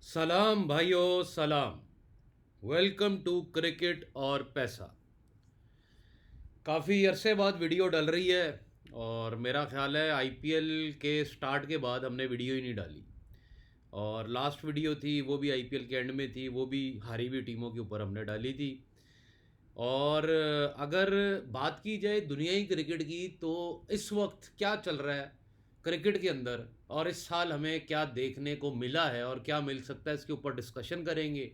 सलाम भाइयों सलाम। वेलकम टू क्रिकेट और पैसा। काफ़ी अरसे बाद वीडियो डल रही है और मेरा ख्याल है आईपीएल के स्टार्ट के बाद हमने वीडियो ही नहीं डाली। और लास्ट वीडियो थी वो भी आईपीएल के एंड में थी, वो भी हारी हुई टीमों के ऊपर हमने डाली थी। और अगर बात की जाए दुनियाई क्रिकेट की तो इस वक्त क्या चल रहा है क्रिकेट के अंदर और इस साल हमें क्या देखने को मिला है और क्या मिल सकता है, इसके ऊपर डिस्कशन करेंगे।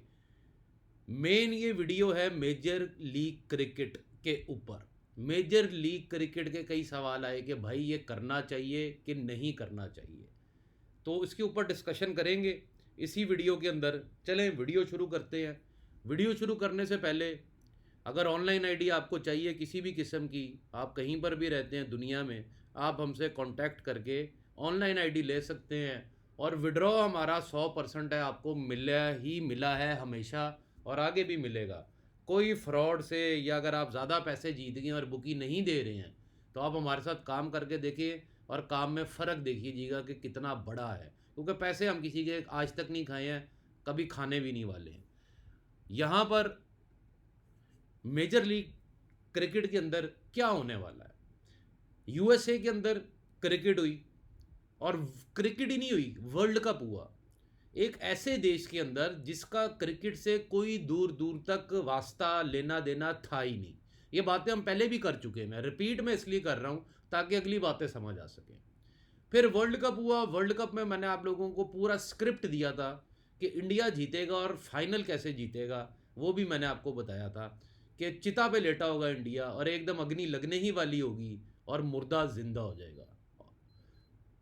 मेन ये वीडियो है मेजर लीग क्रिकेट के ऊपर। मेजर लीग क्रिकेट के कई सवाल आए कि भाई ये करना चाहिए कि नहीं करना चाहिए, तो इसके ऊपर डिस्कशन करेंगे इसी वीडियो के अंदर। चलें वीडियो शुरू करते हैं। वीडियो शुरू करने से पहले अगर ऑनलाइन आईडी आपको चाहिए किसी भी किस्म की, आप कहीं पर भी रहते हैं दुनिया में, आप हमसे कांटेक्ट करके ऑनलाइन आईडी ले सकते हैं। और विड्रॉ हमारा 100% है, आपको मिला ही मिला है हमेशा और आगे भी मिलेगा। कोई फ्रॉड से या अगर आप ज़्यादा पैसे जीत गए और बुकी नहीं दे रहे हैं तो आप हमारे साथ काम करके देखिए और काम में फ़र्क देखिएगा कि कितना बड़ा है, क्योंकि पैसे हम किसी के आज तक नहीं खाए हैं, कभी खाने भी नहीं वाले हैं। यहाँ पर मेजर लीग क्रिकेट के अंदर क्या होने वाला है। यूएसए के अंदर क्रिकेट हुई और क्रिकेट ही नहीं हुई, वर्ल्ड कप हुआ एक ऐसे देश के अंदर जिसका क्रिकेट से कोई दूर दूर तक वास्ता लेना देना था ही नहीं। ये बातें हम पहले भी कर चुके हैं, मैं रिपीट में इसलिए कर रहा हूँ ताकि अगली बातें समझ आ सकें। फिर वर्ल्ड कप हुआ। वर्ल्ड कप में मैंने आप लोगों को पूरा स्क्रिप्ट दिया था कि इंडिया जीतेगा और फाइनल कैसे जीतेगा, वो भी मैंने आपको बताया था कि चिता पे लेटा होगा इंडिया और एकदम अग्नि लगने ही वाली होगी और मुर्दा जिंदा हो जाएगा।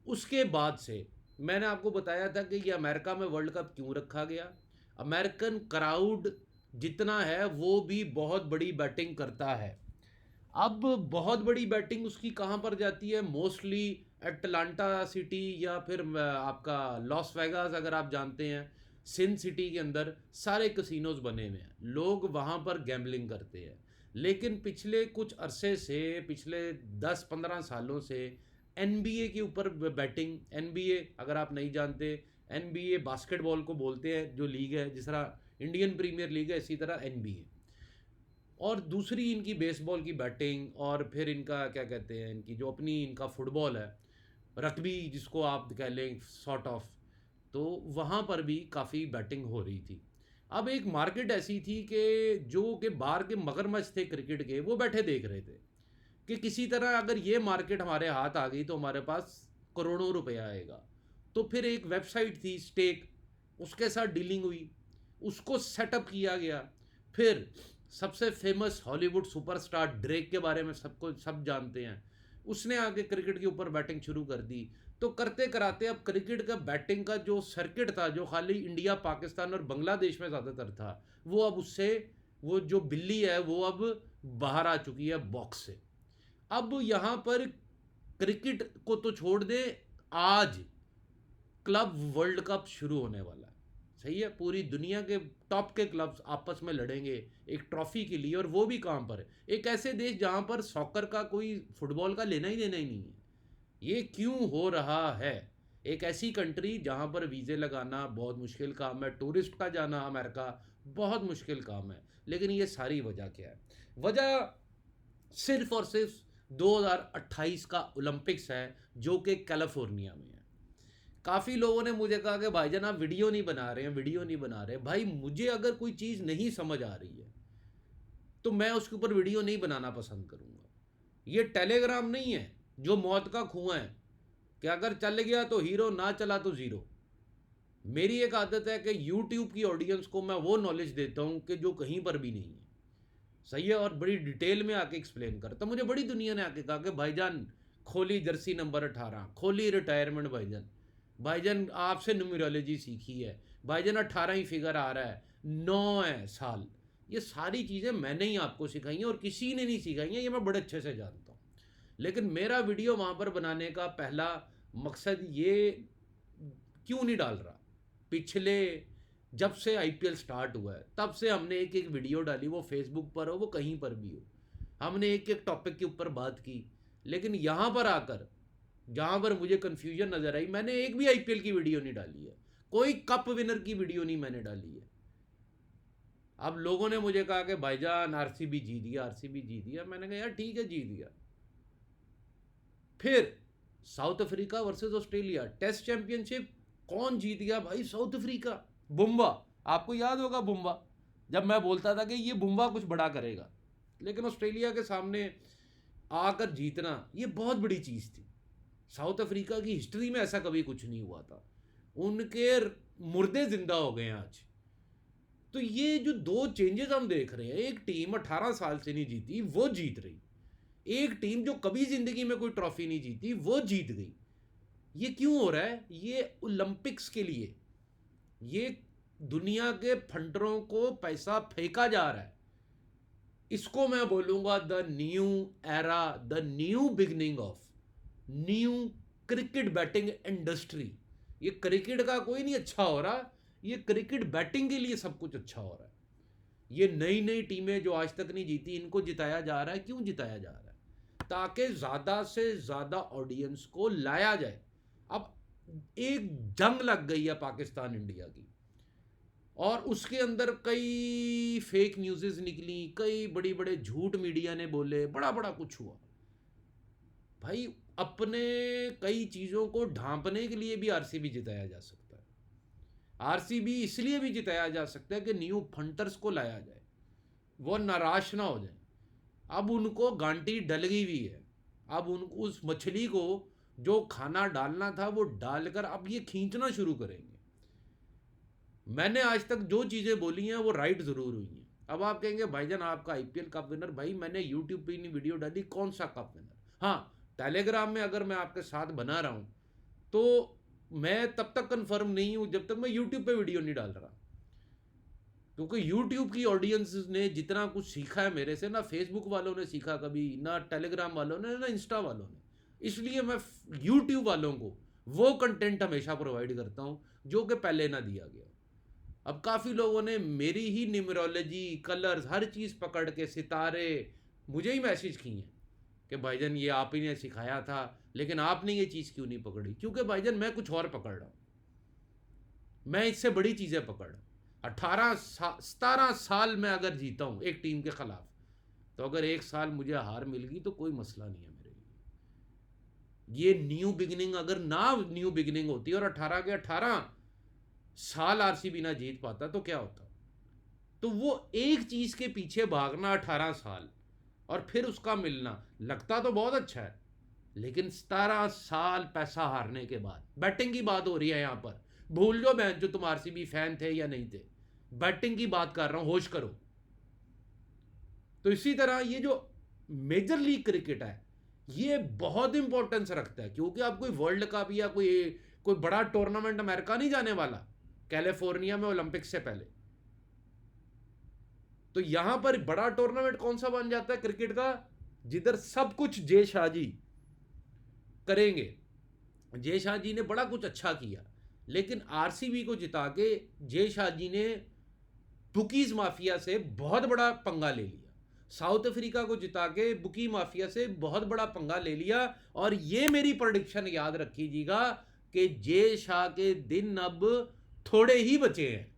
उसके बाद से मैंने आपको बताया था कि ये अमेरिका में वर्ल्ड कप क्यों रखा गया। अमेरिकन क्राउड जितना है वो भी बहुत बड़ी बैटिंग करता है। अब बहुत बड़ी बैटिंग उसकी कहाँ पर जाती है, मोस्टली एटलांटा सिटी या फिर आपका लॉस वेगास, अगर आप जानते हैं सिन सिटी के अंदर सारे कसिनोज बने हुए हैं, लोग वहाँ पर गैम्बलिंग करते हैं। लेकिन पिछले कुछ अरसे से, पिछले 10-15 सालों से एनबीए के ऊपर बैटिंग, एनबीए अगर आप नहीं जानते, एनबीए बास्केटबॉल को बोलते हैं जो लीग है, जिस तरह इंडियन प्रीमियर लीग है इसी तरह एनबीए। और दूसरी इनकी बेसबॉल की बैटिंग, और फिर इनका क्या कहते हैं, इनकी जो अपनी इनका फुटबॉल है, रग्बी जिसको आप कह लें सॉर्ट ऑफ, तो वहाँ पर भी काफ़ी बैटिंग हो रही थी। अब एक मार्केट ऐसी थी कि जो कि बाहर के मगरमच्छ थे क्रिकेट के, वो बैठे देख रहे थे कि किसी तरह अगर ये मार्केट हमारे हाथ आ गई तो हमारे पास करोड़ों रुपया आएगा। तो फिर एक वेबसाइट थी स्टेक, उसके साथ डीलिंग हुई, उसको सेटअप किया गया। फिर सबसे फेमस हॉलीवुड सुपरस्टार ड्रेक के बारे में सबको सब जानते हैं, उसने आगे क्रिकेट के ऊपर बैटिंग शुरू कर दी। तो करते कराते अब क्रिकेट का बैटिंग का जो सर्किट था, जो खाली इंडिया पाकिस्तान और बांग्लादेश में ज़्यादातर था, वो अब उससे, वो जो बिल्ली है वो अब बाहर आ चुकी है बॉक्स से। अब यहाँ पर क्रिकेट को तो छोड़ दे, आज क्लब वर्ल्ड कप शुरू होने वाला है। सही है, पूरी दुनिया के टॉप के क्लब्स आपस में लड़ेंगे एक ट्रॉफी के लिए, और वो भी कहाँ पर, एक ऐसे देश जहाँ पर सॉकर का कोई, फुटबॉल का लेना ही देना ही नहीं है। ये क्यों हो रहा है। एक ऐसी कंट्री जहाँ पर वीज़े लगाना बहुत मुश्किल काम है, टूरिस्ट का जाना अमेरिका बहुत मुश्किल काम है। लेकिन ये सारी वजह क्या है? वजह सिर्फ और सिर्फ 2028 का ओलंपिक्स है जो कि कैलिफोर्निया में है। काफ़ी लोगों ने मुझे कहा कि भाईजान आप वीडियो नहीं बना रहे हैं, वीडियो नहीं बना रहे। भाई मुझे अगर कोई चीज़ नहीं समझ आ रही है तो मैं उसके ऊपर वीडियो नहीं बनाना पसंद करूँगा। ये टेलीग्राम नहीं है जो मौत का कुआं है कि अगर चल गया तो हीरो, ना चला तो ज़ीरो। मेरी एक आदत है कि यूट्यूब की ऑडियंस को मैं वो नॉलेज देता हूँ कि जो कहीं पर भी नहीं है। सही है, और बड़ी डिटेल में आके एक्सप्लेन करता। मुझे बड़ी दुनिया ने आके कहा कि भाईजान खोली जर्सी नंबर 18, खोली रिटायरमेंट भाईजान, भाईजान आपसे न्यूमरोलॉजी सीखी है भाईजान, 18 ही फिगर आ रहा है, 9 है साल। ये सारी चीज़ें मैंने ही आपको सिखाई हैं और किसी ने नहीं सिखाई हैं, ये मैं बड़े अच्छे से जानता हूँ। लेकिन मेरा वीडियो वहाँ पर बनाने का पहला मकसद ये क्यों नहीं डाल रहा, पिछले जब से आईपीएल स्टार्ट हुआ है तब से हमने एक एक वीडियो डाली, वो फेसबुक पर हो वो कहीं पर भी हो, हमने एक एक टॉपिक के ऊपर बात की। लेकिन यहाँ पर आकर जहाँ पर मुझे कन्फ्यूजन नज़र आई, मैंने एक भी आईपीएल की वीडियो नहीं डाली है। कोई कप विनर की वीडियो नहीं मैंने डाली है। अब लोगों ने मुझे कहा कि भाईजान आरसीबी जीत गया, आरसीबी जीत गया। मैंने कहा यार ठीक है जीत गया। फिर South Africa versus Australia test championship, कौन जीत गया भाई? South Africa. बुम्बा, आपको याद होगा बुम्बा, जब मैं बोलता था कि ये बुम्बा कुछ बड़ा करेगा, लेकिन ऑस्ट्रेलिया के सामने आकर जीतना ये बहुत बड़ी चीज़ थी। साउथ अफ्रीका की हिस्ट्री में ऐसा कभी कुछ नहीं हुआ था। उनके मुर्दे जिंदा हो गए हैं आज। तो ये जो दो चेंजेस हम देख रहे हैं, एक टीम 18 साल से नहीं जीती वो जीत रही, एक टीम जो कभी जिंदगी में कोई ट्रॉफी नहीं जीती वो जीत गई। ये क्यों हो रहा है? ये ओलंपिक्स के लिए, ये दुनिया के फंडरों को पैसा फेंका जा रहा है। इसको मैं बोलूंगा the new era, the new beginning of new cricket batting industry. ये क्रिकेट का कोई नहीं अच्छा हो रहा, ये क्रिकेट बैटिंग के लिए सब कुछ अच्छा हो रहा है। ये नई नई टीमें जो आज तक नहीं जीती, इनको जिताया जा रहा है। क्यों जिताया जा रहा है? ताकि ज़्यादा से ज़्यादा ऑडियंस को लाया जाए। अब एक जंग लग गई है पाकिस्तान इंडिया की, और उसके अंदर कई फेक न्यूज़ निकली, कई बड़ी बड़े झूठ मीडिया ने बोले, बड़ा बड़ा कुछ हुआ। भाई अपने कई चीज़ों को ढांपने के लिए भी आरसीबी जिताया जा सकता है। आरसीबी इसलिए भी जिताया जा सकता है कि न्यू फंटर्स को लाया जाए, वो नाराज ना हो जाए। अब उनको गांटी डल गई हुई है। अब उनको उस मछली को जो खाना डालना था वो डालकर अब ये खींचना शुरू करेंगे। मैंने आज तक जो चीज़ें बोली हैं वो राइट ज़रूर हुई हैं। अब आप कहेंगे भाईजान आपका आईपीएल कप विनर, भाई मैंने यूट्यूब पे नहीं वीडियो डाली, कौन सा कप विनर? हाँ, टेलीग्राम में अगर मैं आपके साथ बना रहा हूँ तो मैं तब तक कंफर्म नहीं हूँ जब तक मैं यूट्यूब पे वीडियो नहीं डाल रहा, क्योंकि यूट्यूब की ऑडियंस ने जितना कुछ सीखा है मेरे से, ना फेसबुक वालों ने सीखा कभी, ना टेलीग्राम वालों ने, ना इंस्टा वालों ने। इसलिए मैं यूट्यूब वालों को वो कंटेंट हमेशा प्रोवाइड करता हूँ जो कि पहले ना दिया गया। अब काफ़ी लोगों ने मेरी ही न्यूमरोलॉजी, कलर्स, हर चीज़ पकड़ के, सितारे, मुझे ही मैसेज किए हैं कि भाईजान ये आप ही ने सिखाया था, लेकिन आपने ये चीज़ क्यों नहीं पकड़ी? क्योंकि भाईजान मैं कुछ और पकड़ रहा हूँ, मैं इससे बड़ी चीज़ें पकड़ रहा हूँ। 17 साल में अगर जीता हूँ एक टीम के खिलाफ, तो अगर एक साल मुझे हार मिल गई तो कोई मसला नहीं है मेरे लिए। ये न्यू बिगिनिंग अगर ना न्यू बिगिनिंग होती और 18 के 18 साल आरसीबी ना जीत पाता तो क्या होता? तो वो एक चीज़ के पीछे भागना 18 साल और फिर उसका मिलना लगता तो बहुत अच्छा है, लेकिन 17 साल पैसा हारने के बाद, बैटिंग की बात हो रही है यहाँ पर, भूल जाओ बहन जो तुम आरसीबी फैन थे या नहीं थे, बैटिंग की बात कर रहा हूं, होश करो। तो इसी तरह ये जो मेजर लीग क्रिकेट है ये बहुत इंपॉर्टेंस रखता है, क्योंकि आप कोई वर्ल्ड कप या कोई कोई बड़ा टूर्नामेंट अमेरिका नहीं जाने वाला कैलिफोर्निया में ओलंपिक से पहले। तो यहां पर बड़ा टूर्नामेंट कौन सा बन जाता है क्रिकेट का? जिधर सब कुछ जय शाह जी करेंगे। जय शाह जी ने बड़ा कुछ अच्छा किया, लेकिन आरसीबी को जिता के जय शाह जी ने बुकीज माफिया से बहुत बड़ा पंगा ले लिया। साउथ अफ्रीका को जिता के बुकी माफिया से बहुत बड़ा पंगा ले लिया। और ये मेरी प्रेडिक्शन याद रखिएगा कि जय शाह के दिन अब थोड़े ही बचे हैं।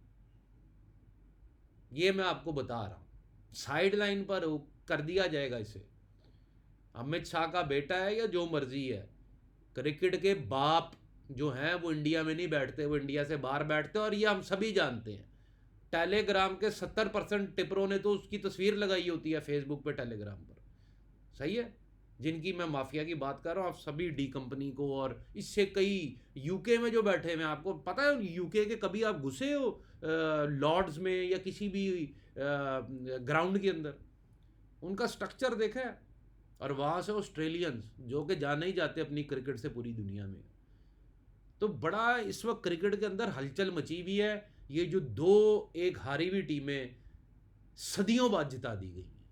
ये मैं आपको बता रहा हूं, साइड लाइन पर कर दिया जाएगा इसे। अमित शाह का बेटा है या जो मर्जी है, क्रिकेट के बाप जो हैं वो इंडिया में नहीं बैठते, वो इंडिया से बाहर बैठते हैं, और ये हम सभी जानते हैं। टेलीग्राम के 70% टिपरों ने तो उसकी तस्वीर लगाई होती है फेसबुक पे, टेलीग्राम पर। सही है? जिनकी मैं माफिया की बात कर रहा हूँ, आप सभी डी कंपनी को, और इससे कई यूके में जो बैठे हुए हैं, आपको पता है यूके के कभी आप घुसे हो लॉर्ड्स में या किसी भी ग्राउंड के अंदर? उनका स्ट्रक्चर देखा है। और वहाँ से ऑस्ट्रेलियंस जो कि जाने ही जाते अपनी क्रिकेट से पूरी दुनिया में। तो बड़ा इस वक्त क्रिकेट के अंदर हलचल मची हुई है। ये जो दो एक हारी हुई टीमें सदियों बाद जिता दी गई हैं,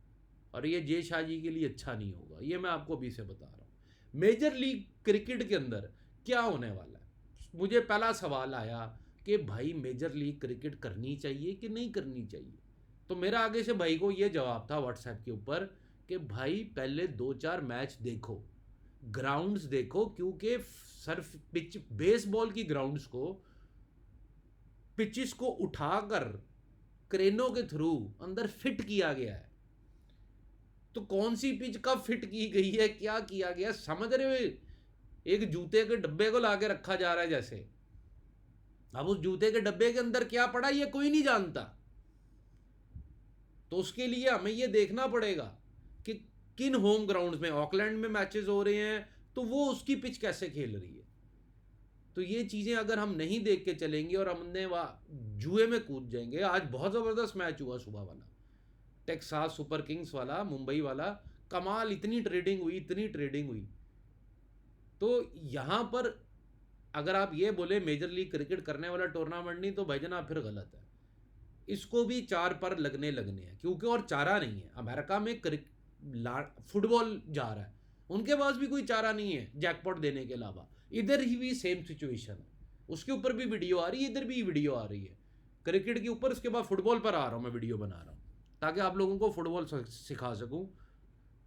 और ये जय शाह जी के लिए अच्छा नहीं होगा, ये मैं आपको अभी से बता रहा हूँ। मेजर लीग क्रिकेट के अंदर क्या होने वाला है? मुझे पहला सवाल आया कि भाई मेजर लीग क्रिकेट करनी चाहिए कि नहीं करनी चाहिए। तो मेरा आगे से भाई को ये जवाब था व्हाट्सएप के ऊपर कि भाई पहले 2-4 मैच देखो, ग्राउंड्स देखो, क्योंकि सर्फ पिच बेसबॉल की ग्राउंड्स को पिचिस को उठाकर क्रेनों के थ्रू अंदर फिट किया गया है। तो कौन सी पिच कब फिट की गई है, क्या किया गया, समझ रहे हो? एक जूते के डब्बे को लाके रखा जा रहा है जैसे। अब उस जूते के डब्बे के अंदर क्या पड़ा ये कोई नहीं जानता। तो उसके लिए हमें ये देखना पड़ेगा कि किन होम ग्राउंड्स में, ऑकलैंड में मैचेस हो रहे हैं तो वो उसकी पिच कैसे खेल रही है। तो ये चीज़ें अगर हम नहीं देख के चलेंगे और हमने वहाँ जुए में कूद जाएंगे। आज बहुत ज़बरदस्त मैच हुआ सुबह वाला, टेक्सास सुपर किंग्स वाला, मुंबई वाला, कमाल, इतनी ट्रेडिंग हुई, इतनी ट्रेडिंग हुई। तो यहाँ पर अगर आप ये बोले मेजर लीग क्रिकेट करने वाला टूर्नामेंट नहीं, तो भाईजान आप फिर गलत है। इसको भी चार पर लगने हैं, क्योंकि और चारा नहीं है। अमेरिका में फुटबॉल जा रहा है, उनके पास भी कोई चारा नहीं है जैकपॉट देने के अलावा। इधर ही भी सेम सिचुएशन है, उसके ऊपर भी वीडियो आ रही है, इधर भी वीडियो आ रही है क्रिकेट के ऊपर। उसके बाद फुटबॉल पर आ रहा हूँ मैं, वीडियो बना रहा हूँ ताकि आप लोगों को फुटबॉल सिखा सकूँ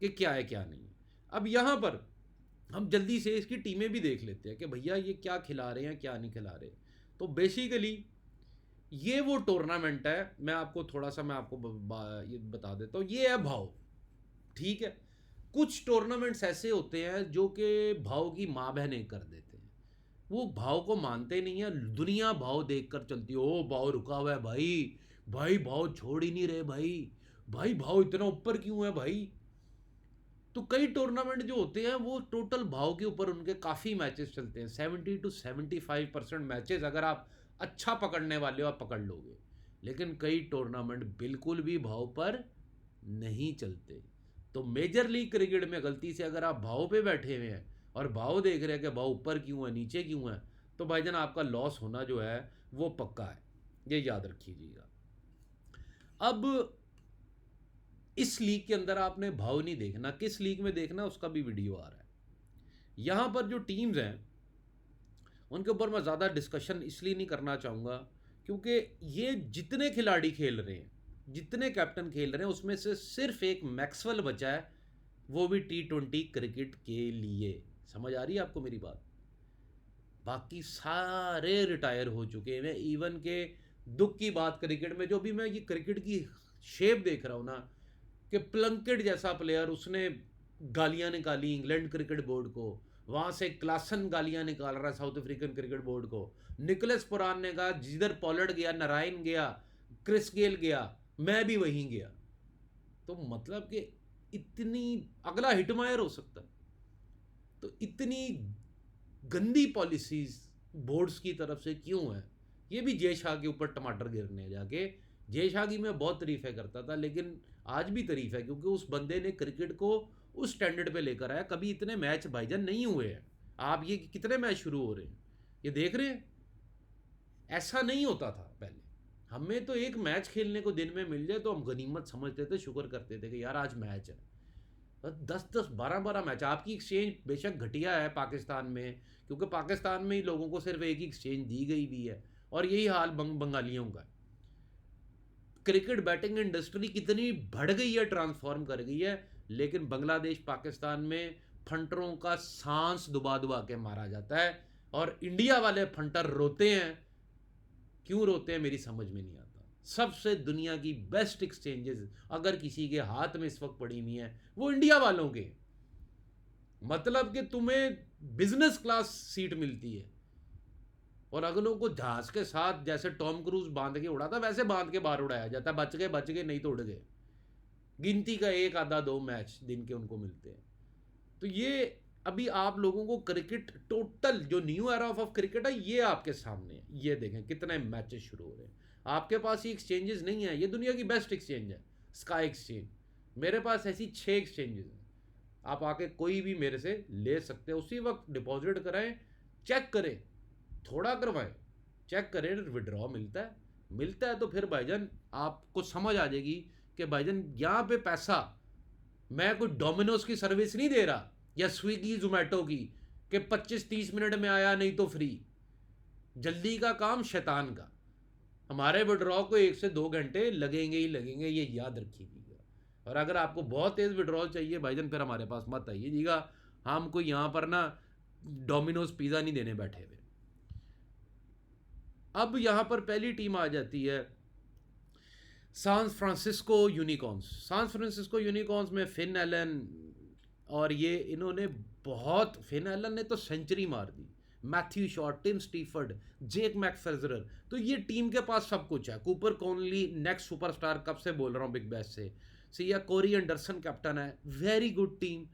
कि क्या है क्या नहीं है। अब यहाँ पर हम जल्दी से इसकी टीमें भी देख लेते हैं कि भैया ये क्या खिला रहे हैं, क्या नहीं खिला रहे। तो बेसिकली ये वो टूर्नामेंट है, मैं आपको थोड़ा सा ये बता देता हूँ। ये है भाव, ठीक है। कुछ टूर्नामेंट्स ऐसे होते हैं जो कि भाव की माँ बहनें कर देते हैं, वो भाव को मानते नहीं है। दुनिया भाव देख कर चलती है, ओ भाव रुका हुआ है भाई, भाई भाव छोड़ ही नहीं रहे भाई, भाई भाव इतना ऊपर क्यों है भाई। तो कई टूर्नामेंट जो होते हैं वो टोटल भाव के ऊपर उनके काफ़ी मैचेस चलते हैं। 70 to 75% मैचेस अगर आप अच्छा पकड़ने वाले हो आप पकड़ लोगे। लेकिन कई टूर्नामेंट बिल्कुल भी भाव पर नहीं चलते। तो मेजर लीग क्रिकेट में गलती से अगर आप भाव पे बैठे हुए हैं और भाव देख रहे हैं कि भाव ऊपर क्यों है, नीचे क्यों है, तो भाईजान आपका लॉस होना जो है वो पक्का है, ये याद रखिएगा। अब इस लीग के अंदर आपने भाव नहीं देखना, किस लीग में देखना उसका भी वीडियो आ रहा है। यहाँ पर जो टीम्स हैं उनके ऊपर मैं ज़्यादा डिस्कशन इसलिए नहीं करना चाहूँगा क्योंकि ये जितने खिलाड़ी खेल रहे हैं, जितने कैप्टन खेल रहे हैं, उसमें से सिर्फ एक मैक्सवेल बचा है, वो भी T20 क्रिकेट के लिए। समझ आ रही है आपको मेरी बात? बाकी सारे रिटायर हो चुके हैं। इवन के दुख की बात क्रिकेट में, जो भी मैं ये क्रिकेट की शेप देख रहा हूँ ना, कि प्लंकेट जैसा प्लेयर, उसने गालियाँ निकाली इंग्लैंड क्रिकेट बोर्ड को, वहाँ से क्लासन गालियाँ निकाल रहा है साउथ अफ्रीकन क्रिकेट बोर्ड को। निकोलस पुरान ने कहा जिधर पॉलर्ड गया, नारायण गया, क्रिस गेल गया, मैं भी वहीं गया। तो मतलब कि इतनी, अगला हिटमायर हो सकता है। तो इतनी गंदी पॉलिसीज बोर्ड्स की तरफ से क्यों है? ये भी जय शाह के ऊपर टमाटर गिरने जाके। जय शाह की मैं बहुत तारीफ़ें करता था, लेकिन आज भी तारीफ है क्योंकि उस बंदे ने क्रिकेट को उस स्टैंडर्ड पे लेकर आया। कभी इतने मैच भाईजान नहीं हुए हैं। आप ये कितने मैच शुरू हो रहे हैं ये देख रहे हैं, ऐसा नहीं होता था पहले। हमें तो एक मैच खेलने को दिन में मिल जाए तो हम गनीमत समझते थे, शुक्र करते थे कि यार आज मैच है। 10-10 12-12 मैच। आपकी एक्सचेंज बेशक घटिया है पाकिस्तान में, क्योंकि पाकिस्तान में ही लोगों को सिर्फ एक ही एक्सचेंज दी गई भी है, और यही हाल बंगालियों का है। क्रिकेट बैटिंग इंडस्ट्री कितनी बढ़ गई है, ट्रांसफॉर्म कर गई है, लेकिन बांग्लादेश पाकिस्तान में फंटरों का सांस दुबा दुबा के मारा जाता है, और इंडिया वाले फंटर रोते हैं। क्यों रोते हैं मेरी समझ में नहीं आता। सबसे दुनिया की बेस्ट एक्सचेंजेस अगर किसी के हाथ में इस वक्त पड़ी हुई हैं वो इंडिया वालों के। मतलब कि तुम्हें बिजनेस क्लास सीट मिलती है और अगलों को जहाज के साथ जैसे टॉम क्रूज बांध के उड़ाता वैसे बांध के बाहर उड़ाया जाता है। बच गए नहीं तो उड़ गए। गिनती का 1 आधा 2 मैच दिन के उनको मिलते हैं। तो ये अभी आप लोगों को क्रिकेट टोटल जो न्यू एरा ऑफ क्रिकेट है ये आपके सामने है। ये देखें कितने मैचेस शुरू हो रहे हैं। आपके पास ये एक्सचेंजेस नहीं है, ये दुनिया की बेस्ट एक्सचेंज है स्काई एक्सचेंज। मेरे पास ऐसी 6 एक्सचेंजेस हैं, आप आके कोई भी मेरे से ले सकते हैं। उसी वक्त डिपॉजिट कराएं, चेक करें, थोड़ा करवाएं, चेक करें, विड्रॉ मिलता है तो फिर भाईजान आपको समझ आ जाएगी कि भाईजान यहाँ पे पैसा, मैं कोई डोमिनोज की सर्विस नहीं दे रहा या स्विगी जोमेटो की कि 25-30 मिनट में आया नहीं तो फ्री। जल्दी का काम शैतान का। हमारे विड्रॉ को 1 से 2 घंटे लगेंगे ही लगेंगे, ये याद रखिएगा। और अगर आपको बहुत तेज़ विड्रॉल चाहिए भाईजान फिर हमारे पास मत आइएगा, हम कोई यहाँ पर ना डोमिनोज पिज़्ज़ा नहीं देने बैठे हुए। अब यहाँ पर पहली टीम आ जाती है San Francisco Unicorns. San Francisco Unicorns में फिन एलन, और ये इन्होंने बहुत, फिन एलन ने तो सेंचुरी मार दी, मैथ्यू शॉ, टिम स्टीफर्ड, जेक मैकफेजरर, तो ये टीम के पास सब कुछ है। कूपर कॉनली नेक्स्ट सुपरस्टार, कब से बोल रहा हूँ बिग बैश से। सिया कोरी एंडरसन कैप्टन है, वेरी गुड टीम।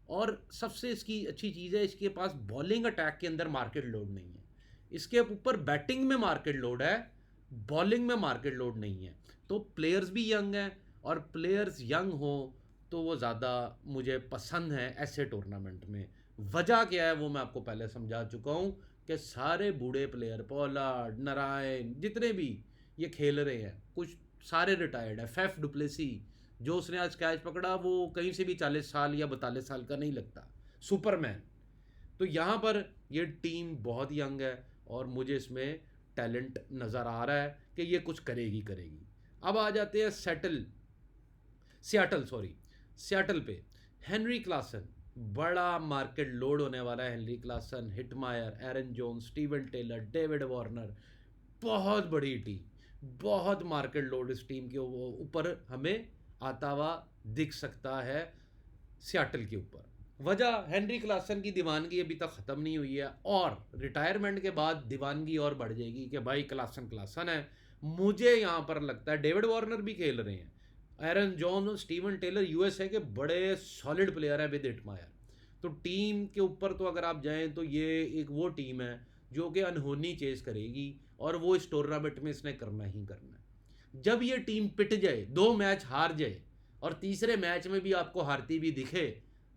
और सबसे इसकी अच्छी चीज़ है, इसके पास बॉलिंग अटैक के अंदर मार्केट लोड नहीं है, इसके ऊपर बैटिंग में मार्केट लोड है, बॉलिंग में मार्केट लोड नहीं है। तो प्लेयर्स भी यंग हैं, और प्लेयर्स यंग हो तो वो ज़्यादा मुझे पसंद है ऐसे टूर्नामेंट में। वजह क्या है वो मैं आपको पहले समझा चुका हूँ कि सारे बूढ़े प्लेयर, पोलार्ड, नारायण, जितने भी ये खेल रहे हैं, कुछ सारे रिटायर्ड है। फैफ डुप्लेसी जो उसने आज कैच पकड़ा वो कहीं से भी 40 साल या 42 साल का नहीं लगता, सुपरमैन। तो यहाँ पर ये टीम बहुत यंग है, और मुझे इसमें टैलेंट नज़र आ रहा है कि ये कुछ करेगी करेगी। अब आ जाते हैं सियाटल पे। हेनरी क्लासन, बड़ा मार्केट लोड होने वाला है। Heinrich Klaasen, Hetmyer, Aaron Jones, Steven Taylor, David Warner, बहुत बड़ी टीम, बहुत मार्केट लोड इस टीम के ऊपर हमें आता हुआ दिख सकता है सियाटल के ऊपर। वजह, हेनरी क्लासन की दीवानगी अभी तक ख़त्म नहीं हुई है, और रिटायरमेंट के बाद दीवानगी और बढ़ जाएगी कि भाई क्लासन है। मुझे यहाँ पर लगता है डेविड वार्नर भी खेल रहे हैं, एरन जॉन और स्टीवन टेलर यूएसए के बड़े सॉलिड प्लेयर हैं विद हिटमायर। तो टीम के ऊपर तो अगर आप जाएं तो ये एक वो टीम है जो कि अनहोनी चेस करेगी, और वो इस टूर्नामेंट में इसने करना ही करना है। जब ये टीम पिट जाए, 2 मैच हार जाए, और तीसरे मैच में भी आपको हारती भी दिखे,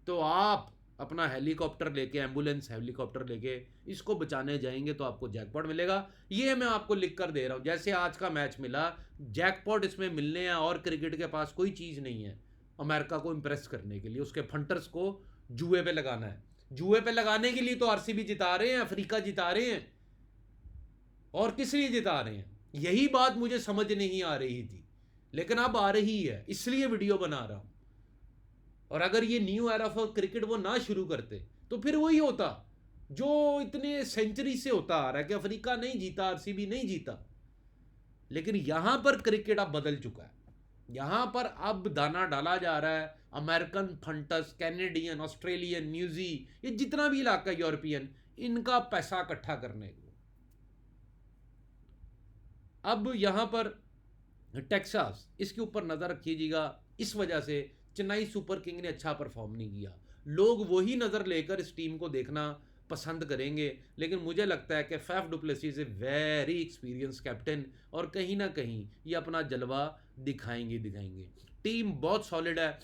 तो आप अपना हेलीकॉप्टर लेके, एम्बुलेंस हेलीकॉप्टर लेके इसको बचाने जाएंगे तो आपको जैकपॉट मिलेगा। ये मैं आपको लिख कर दे रहा हूँ, जैसे आज का मैच मिला, जैकपॉट इसमें मिलने हैं। और क्रिकेट के पास कोई चीज़ नहीं है अमेरिका को इम्प्रेस करने के लिए, उसके फंटर्स को जुए पे लगाना है। जुए पे लगाने के लिए तो आरसीबी जिता रहे हैं, अफ्रीका जिता रहे हैं, और किस लिए जिता रहे हैं, यही बात मुझे समझ नहीं आ रही थी, लेकिन अब आ रही है, इसलिए वीडियो बना रहा हूँ। और अगर ये न्यू एरा फॉर क्रिकेट वो ना शुरू करते तो फिर वही होता जो इतने सेंचुरी से होता आ रहा है कि अफ्रीका नहीं जीता, आरसीबी नहीं जीता। लेकिन यहां पर क्रिकेट अब बदल चुका है, यहां पर अब दाना डाला जा रहा है। अमेरिकन फंटस, कैनेडियन, ऑस्ट्रेलियन, न्यूजी, ये जितना भी इलाका यूरोपियन, इनका पैसा इकट्ठा करने को। अब यहां पर टेक्सास, इसके ऊपर नजर रखिएगा। इस वजह से चेन्नई सुपर किंग ने अच्छा परफॉर्म नहीं किया, लोग वही नज़र लेकर इस टीम को देखना पसंद करेंगे। लेकिन मुझे लगता है कि Faf du Plessis is a very experience captain, और कहीं ना कहीं ये अपना जलवा दिखाएंगे। टीम बहुत सॉलिड है।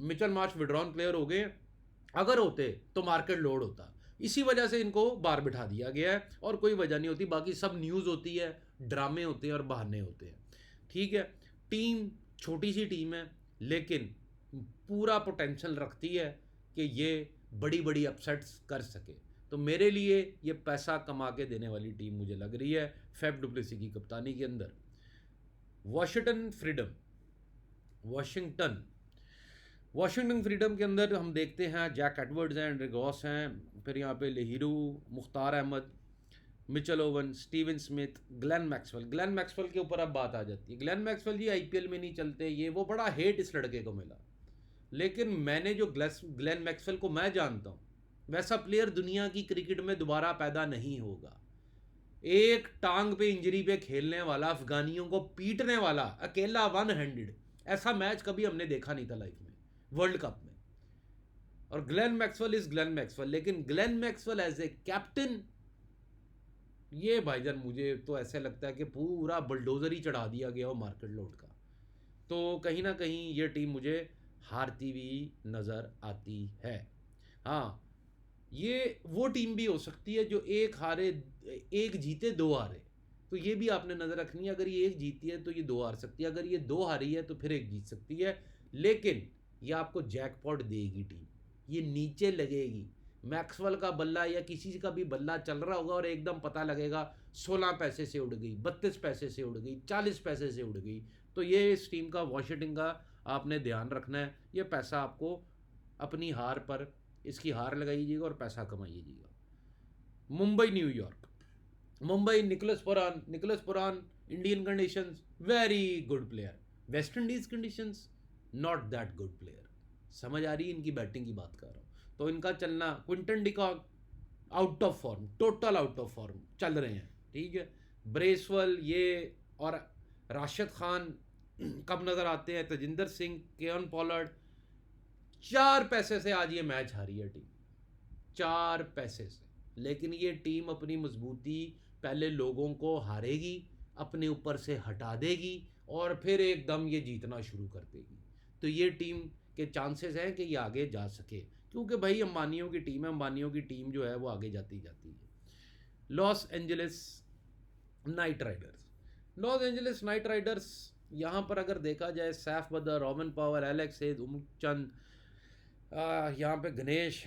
मिचेल मार्श विड्रॉन प्लेयर हो गए, अगर होते तो मार्केट लोड होता, इसी वजह से इनको बाहर बिठा दिया गया है, और कोई वजह नहीं होती। बाकी सब न्यूज़ होती है, ड्रामे होते हैं और बहाने होते हैं। ठीक है, टीम छोटी सी टीम है, लेकिन पूरा पोटेंशियल रखती है कि ये बड़ी बड़ी अपसेट्स कर सके। तो मेरे लिए ये पैसा कमा के देने वाली टीम मुझे लग रही है फैफ डुप्लेसी की कप्तानी के अंदर। वाशिंगटन फ्रीडम के अंदर हम देखते हैं जैक एडवर्ड्स हैं, एंड्रे गॉस हैं, फिर यहाँ पे Lahiru, Mukhtar Ahmed, Mitchell Owen, Steven Smith, Glenn Maxwell के ऊपर अब बात आ जाती है। ग्लेन मैक्सवेल जी आईपीएल में नहीं चलते, ये वो बड़ा हेट इस लड़के को मिला। लेकिन मैंने जो ग्लेन मैक्सवेल को मैं जानता हूँ, वैसा प्लेयर दुनिया की क्रिकेट में दोबारा पैदा नहीं होगा। एक टांग पे इंजरी पे खेलने वाला, अफगानियों को पीटने वाला, अकेला 1 हैंडेड, ऐसा मैच कभी हमने देखा नहीं था लाइफ में, वर्ल्ड कप में। और Glenn Maxwell is Glenn Maxwell, लेकिन Glenn Maxwell as a captain, ये भाईजान मुझे तो ऐसे लगता है कि पूरा बुलडोजर ही चढ़ा दिया गया हो मार्केट लोड का। तो कहीं ना कहीं ये टीम मुझे हारती हुई नज़र आती है। हाँ, ये वो टीम भी हो सकती है जो एक जीते 2 हारे, तो ये भी आपने नज़र रखनी है। अगर ये 1 जीती है तो ये 2 हार सकती है, अगर ये 2 हारी है तो फिर 1 जीत सकती है। लेकिन ये आपको जैकपॉट देगी टीम, ये नीचे लगेगी। मैक्सवेल का बल्ला या किसी का भी बल्ला चल रहा होगा और एकदम पता लगेगा 16 पैसे से उड़ गई, 32 पैसे से उड़ गई, 40 पैसे से उड़ गई। तो ये इस टीम का, वॉशिंगटन का आपने ध्यान रखना है। ये पैसा आपको अपनी हार पर, इसकी हार लगाइएगा और पैसा कमाइएगा। Mumbai New York, Mumbai Nicholas Pooran Indian conditions very good player, West Indies conditions not that good player. समझ आ रही है इनकी बैटिंग की बात कर रहा हूँ। तो इनका चलना, Quinton de Kock out of form, total out of form चल रहे हैं, ठीक है। ब्रेसवेल ये और राशिद खान कब नजर आते हैं, तजिंदर सिंह, केएन पॉलर्ड, 4 पैसे से आज ये मैच हारी है टीम, 4 पैसे से। लेकिन ये टीम अपनी मजबूती पहले लोगों को हारेगी, अपने ऊपर से हटा देगी और फिर एकदम ये जीतना शुरू कर देगी। तो ये टीम के चांसेस हैं कि ये आगे जा सके, क्योंकि भाई अंबानियों की टीम है, अंबानियों की टीम जो है वो आगे जाती जाती है। Los Angeles night Riders, Los Angeles night Riders, यहाँ पर अगर देखा जाए सैफ बदर, रॉबिन पावर, एलेक्स हेज, उमचंद, यहाँ पे Ganesh,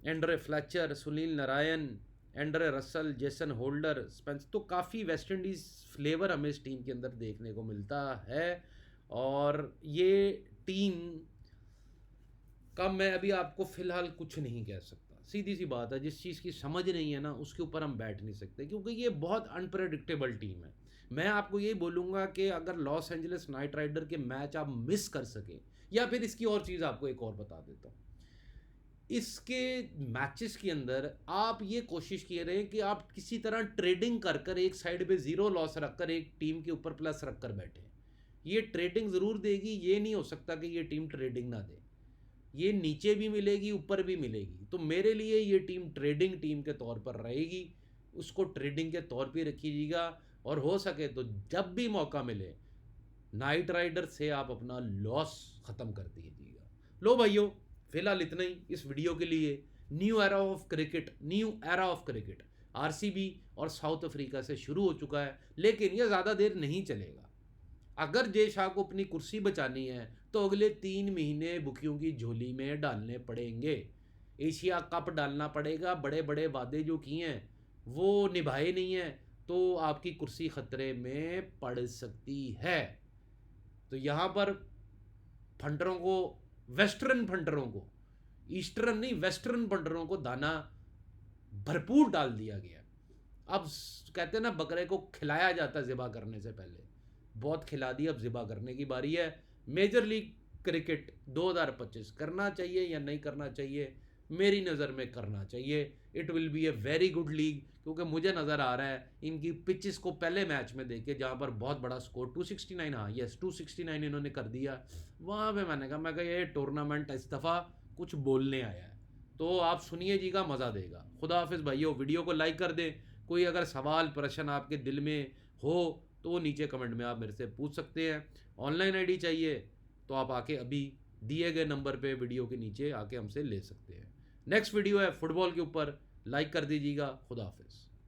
Andre Fletcher, Sunil Narayan, Andre Russell, Jason holder, Spence, तो काफ़ी वेस्ट इंडीज़ फ्लेवर हमें इस टीम के अंदर देखने को मिलता है। और ये टीम का मैं अभी आपको फ़िलहाल कुछ नहीं कह सकता, सीधी सी बात है। जिस चीज़ की समझ नहीं है ना उसके ऊपर हम बैठ नहीं सकते, क्योंकि ये बहुत अनप्रेडिक्टेबल टीम है। मैं आपको यही बोलूँगा कि अगर लॉस एंजलिस नाइट राइडर के मैच आप मिस कर सकें, या फिर इसकी और चीज़ आपको एक और बता देता हूँ, इसके मैचेस के अंदर आप ये कोशिश किए रहे कि आप किसी तरह ट्रेडिंग कर कर एक साइड पे 0 लॉस रखकर एक टीम के ऊपर प्लस रख कर बैठे। ये ट्रेडिंग ज़रूर देगी, ये नहीं हो सकता कि ये टीम ट्रेडिंग ना दे, ये नीचे भी मिलेगी ऊपर भी मिलेगी। तो मेरे लिए ये टीम ट्रेडिंग टीम के तौर पर रहेगी, उसको ट्रेडिंग के तौर पर रखिएगा। और हो सके तो जब भी मौका मिले नाइट राइडर से आप अपना लॉस ख़त्म कर दीजिएगा। लो भाइयों, फिलहाल इतना ही इस वीडियो के लिए। New era of cricket RCB और साउथ अफ्रीका से शुरू हो चुका है, लेकिन यह ज़्यादा देर नहीं चलेगा। अगर जय शाह को अपनी कुर्सी बचानी है तो अगले 3 महीने बुकियों की झोली में डालने पड़ेंगे, एशिया कप डालना पड़ेगा। बड़े बड़े वादे जो किए हैं वो निभाए नहीं हैं, तो आपकी कुर्सी खतरे में पड़ सकती है। तो यहाँ पर फंडरों को, वेस्टर्न फंडरों को, ईस्टर्न नहीं वेस्टर्न फंडरों को दाना भरपूर डाल दिया गया। अब कहते हैं ना, बकरे को खिलाया जाता ज़िबा करने से पहले, बहुत खिला दिया, अब ज़िबा करने की बारी है। मेजर लीग क्रिकेट 2025 करना चाहिए या नहीं करना चाहिए? मेरी नज़र में करना चाहिए। It will be a very good league, क्योंकि मुझे नज़र आ रहा है इनकी पिचेस को पहले मैच में देखे जहाँ पर बहुत बड़ा स्कोर 269, हाँ यस 269 इन्होंने कर दिया, वहाँ पे मैंने कहा ये टूर्नामेंट इस दफ़ा कुछ बोलने आया है। तो आप सुनिए जी का मज़ा देगा। खुदा हाफिज़ भाइयों, वीडियो को लाइक कर दें। कोई अगर सवाल प्रश्न आपके दिल में हो तो नीचे कमेंट में आप मेरे से पूछ सकते हैं। ऑनलाइन आईडी चाहिए तो आप आके अभी दिए गए नंबर पे वीडियो के नीचे आके हमसे ले सकते हैं। नेक्स्ट वीडियो है फुटबॉल के ऊपर, लाइक कर दीजिएगा। खुदा हाफिज़।